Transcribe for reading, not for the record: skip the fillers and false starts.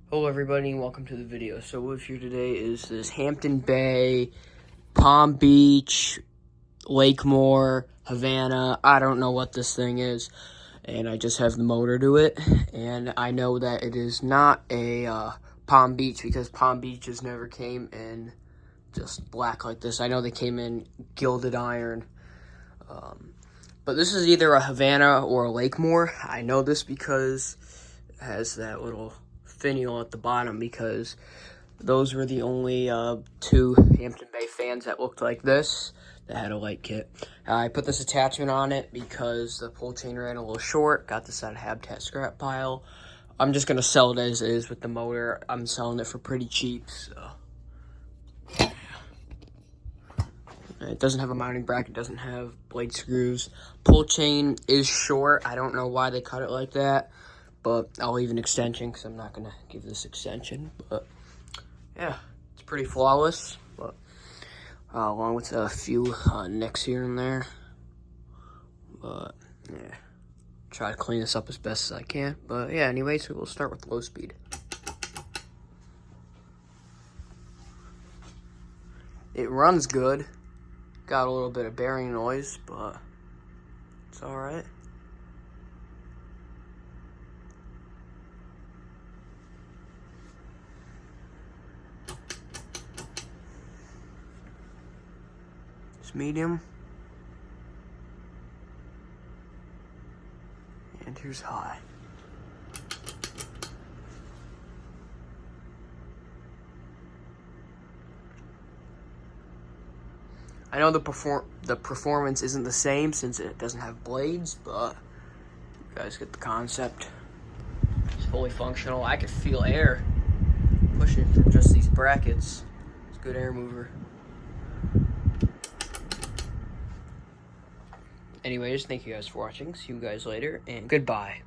Hello everybody and welcome to the video. So with here today is this Hampton Bay, Palm Beach, Lakemore, Havana. I don't know what this thing is, and I just have the motor to it. And I know that it is not a Palm Beach because Palm Beaches never came in just black like this. I know they came in gilded iron. But this is either a Havana or a Lakemore. I know this because it has that little finial at the bottom, because those were the only two Hampton Bay fans that looked like this that had a light kit. I put this attachment on it because the pull chain ran a little short. Got this at a Habitat scrap pile. I'm just going to sell it as is with the motor. I'm selling it for pretty cheap, so. It doesn't have a mounting bracket, doesn't have blade screws. Pull chain is short. I don't know why they cut it like that, but I'll leave an extension because I'm not going to give this extension. But yeah, it's pretty flawless, but along with a few nicks here and there. But yeah, try to clean this up as best as I can. But yeah, anyway, so we'll start with low speed. It runs good. Got a little bit of bearing noise, but it's alright. It's medium. And here's high. I know the performance isn't the same since it doesn't have blades, but you guys get the concept. It's fully functional. I could feel air pushing from just these brackets. It's a good air mover. Anyways, thank you guys for watching. See you guys later, and goodbye.